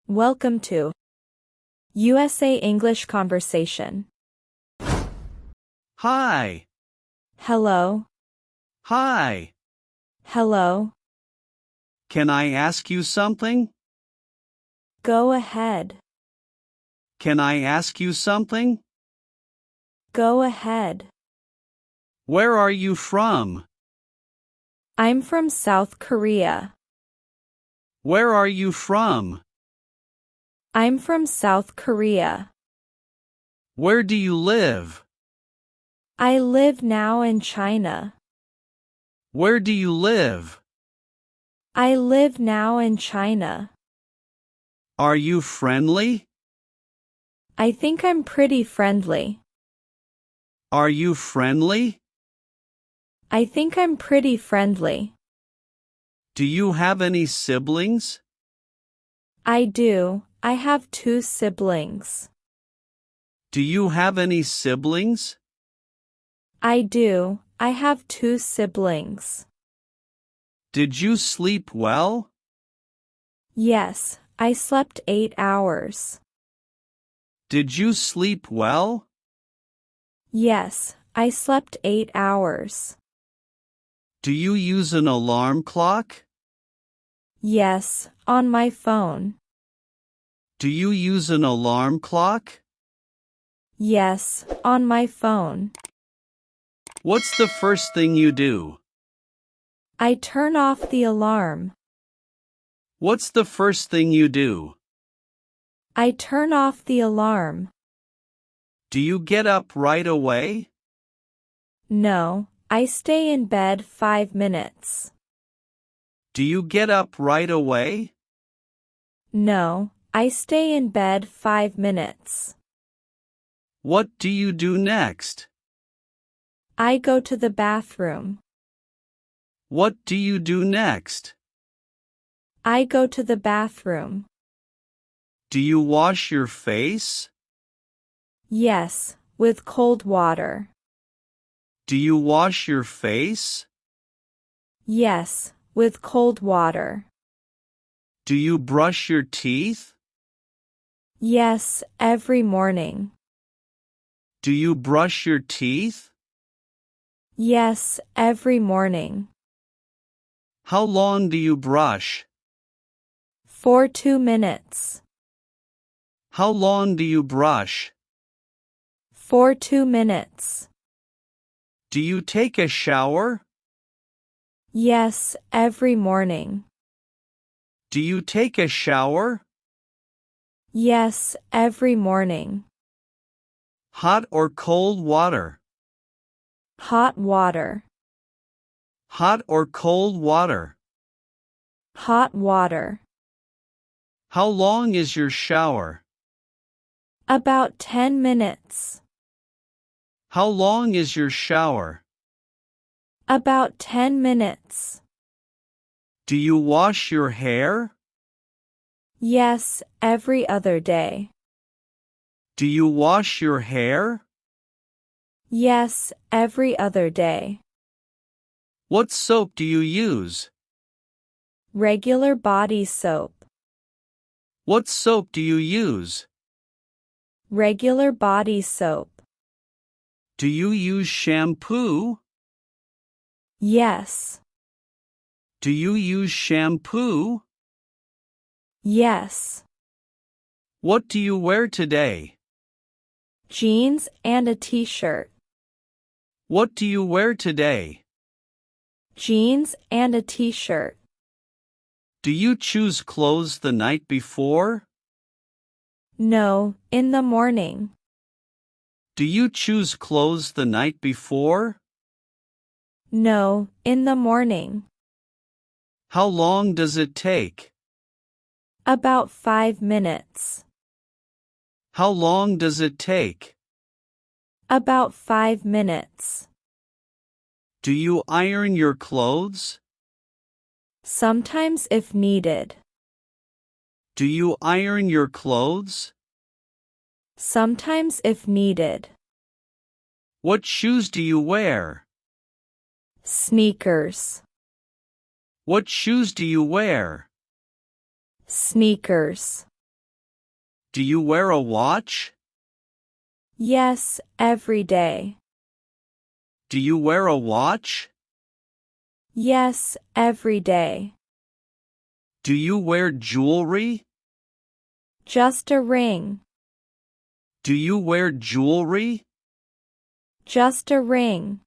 Welcome to USA English Conversation. Hi. Hello. Hi. Hello. Can I ask you something? Go ahead. Can I ask you something? Go ahead. Where are you from? I'm from South Korea. Where are you from? I'm from South Korea. Where do you live? I live now in China. Where do you live? I live now in China. Are you friendly? I think I'm pretty friendly. Are you friendly? I think I'm pretty friendly. Do you have any siblings? I do. I have 2 siblings. Do you have any siblings? I do. I have 2 siblings. Did you sleep well? Yes, I slept 8 hours. Did you sleep well? Yes, I slept 8 hours. Do you use an alarm clock? Yes, on my phone. Do you use an alarm clock? Yes, on my phone. What's the first thing you do? I turn off the alarm. What's the first thing you do? I turn off the alarm. Do you get up right away? No, I stay in bed 5 minutes. Do you get up right away? No, I stay in bed 5 minutes. What do you do next? I go to the bathroom. What do you do next? I go to the bathroom. Do you wash your face? Yes, with cold water. Do you wash your face? Yes, with cold water. Do you brush your teeth? Yes, every morning. Do you brush your teeth? Yes, every morning. How long do you brush? For 2 minutes. How long do you brush? For 2 minutes. Do you take a shower? Yes, every morning. Do you take a shower? Yes, every morning. Hot or cold water? Hot water. Hot or cold water? Hot water. How long is your shower? About 10 minutes. How long is your shower? About 10 minutes. Do you wash your hair? Yes, every other day. Do you wash your hair? Yes, every other day. What soap do you use? Regular body soap. What soap do you use? Regular body soap. Do you use shampoo? Yes. Do you use shampoo? Yes. What do you wear today? Jeans and a t-shirt. What do you wear today? Jeans and a t-shirt. Do you choose clothes the night before? No, in the morning. Do you choose clothes the night before? No, in the morning. How long does it take? About 5 minutes. How long does it take? About 5 minutes. Do you iron your clothes? Sometimes if needed. Do you iron your clothes? Sometimes if needed. What shoes do you wear? Sneakers. What shoes do you wear? Sneakers. Do you wear a watch? Yes, every day. Do you wear a watch? Yes, every day. Do you wear jewelry? Just a ring. Do you wear jewelry? Just a ring.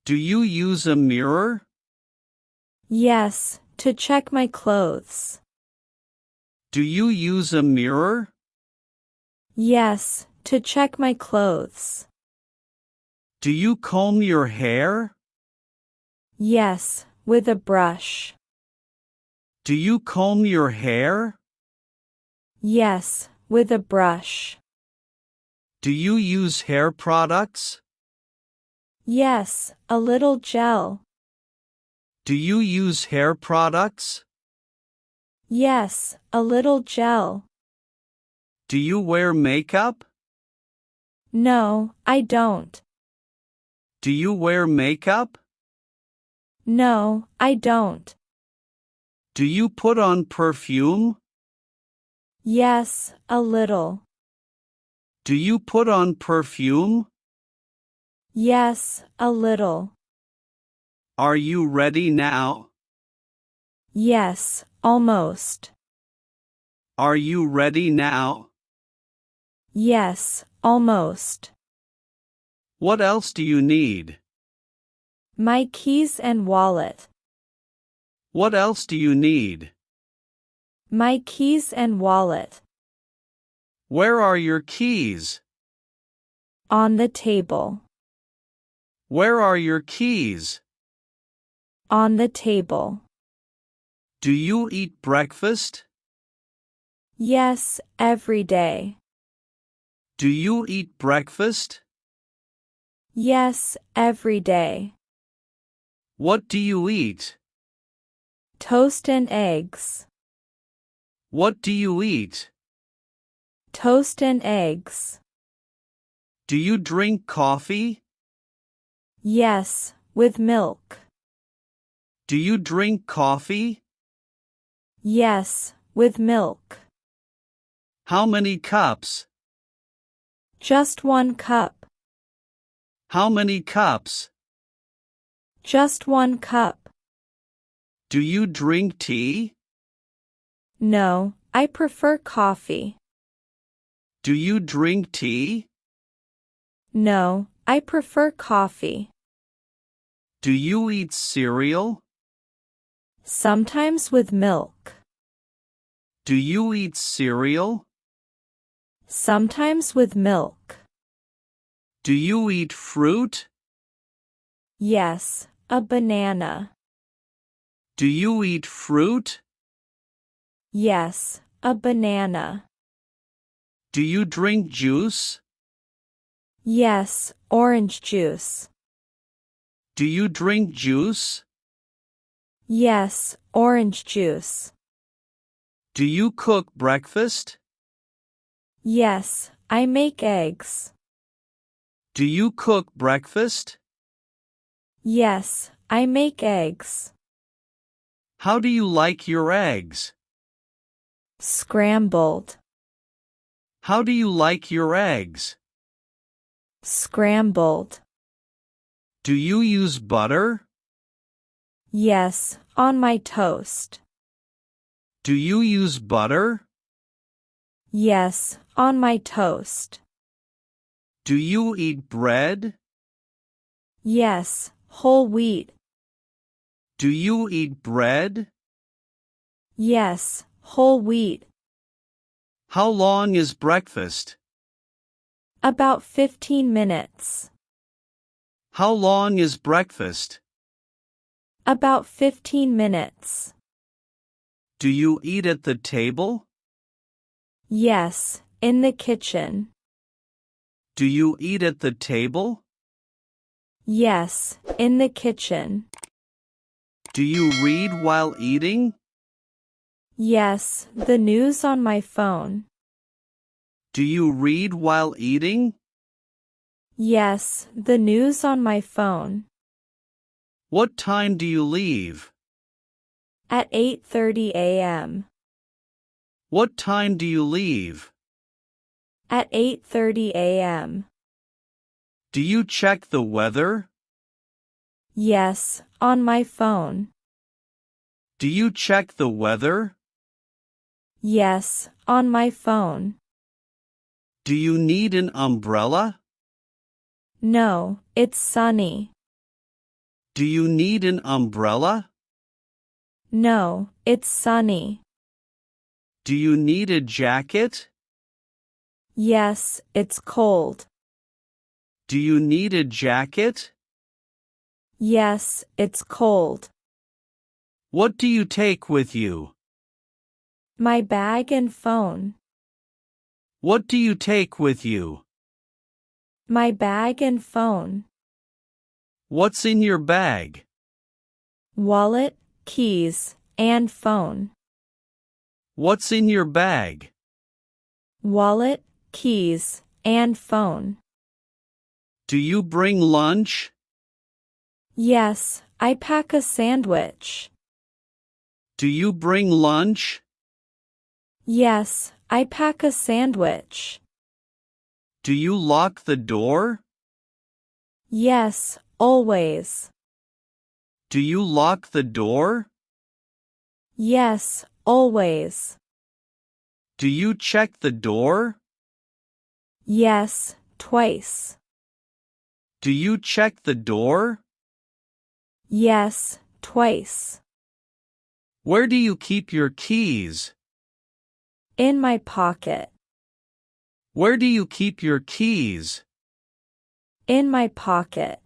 Do you use a mirror? Yes, to check my clothes. Do you use a mirror? Yes, to check my clothes. Do you comb your hair? Yes, with a brush. Do you comb your hair? Yes, with a brush. Do you use hair products? Yes, a little gel. Do you use hair products? Yes, a little gel. Do you wear makeup? No, I don't. Do you wear makeup? No, I don't. Do you put on perfume? Yes, a little. Do you put on perfume? Yes, a little. Are you ready now? Yes, almost. Are you ready now? Yes, almost. What else do you need? My keys and wallet. What else do you need? My keys and wallet. Where are your keys? On the table. Where are your keys? On the table. Do you eat breakfast? Yes, every day. Do you eat breakfast? Yes, every day. What do you eat? Toast and eggs. What do you eat? Toast and eggs. Do you drink coffee? Yes, with milk. Do you drink coffee? Yes, with milk. How many cups? Just 1 cup. How many cups? Just 1 cup. Do you drink tea? No, I prefer coffee. Do you drink tea? No, I prefer coffee. Do you eat cereal? Sometimes with milk. Do you eat cereal? Sometimes with milk. Do you eat fruit? Yes, a banana. Do you eat fruit? Yes, a banana. Do you drink juice? Yes, orange juice. Do you drink juice? Yes, orange juice. Do you cook breakfast? Yes, I make eggs. Do you cook breakfast? Yes, I make eggs. How do you like your eggs? Scrambled. How do you like your eggs? Scrambled. Do you use butter? Yes, on my toast. Do you use butter? Yes, on my toast. Do you eat bread? Yes, whole wheat. Do you eat bread? Yes, whole wheat. How long is breakfast? About 15 minutes. How long is breakfast? About 15 minutes. Do you eat at the table? Yes, in the kitchen. Do you eat at the table? Yes, in the kitchen. Do you read while eating? Yes, the news on my phone. Do you read while eating? Yes, the news on my phone. What time do you leave? At 8:30 a.m. What time do you leave? At 8:30 a.m. Do you check the weather? Yes, on my phone. Do you check the weather? Yes, on my phone. Do you need an umbrella? No, it's sunny. Do you need an umbrella? No, it's sunny. Do you need a jacket? Yes, it's cold. Do you need a jacket? Yes, it's cold. What do you take with you? My bag and phone. What do you take with you? My bag and phone. What's in your bag? Wallet, keys, and phone. What's in your bag? Wallet, keys, and phone. Do you bring lunch? Yes, I pack a sandwich. Do you bring lunch? Yes, I pack a sandwich. Do you lock the door? Yes, always. Do you lock the door? Yes, always. Do you check the door? Yes, twice. Do you check the door? Yes, twice. Where do you keep your keys? In my pocket. Where do you keep your keys? In my pocket.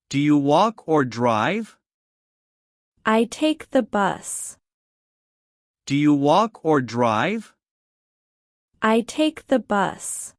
Do you walk or drive? I take the bus. Do you walk or drive? I take the bus.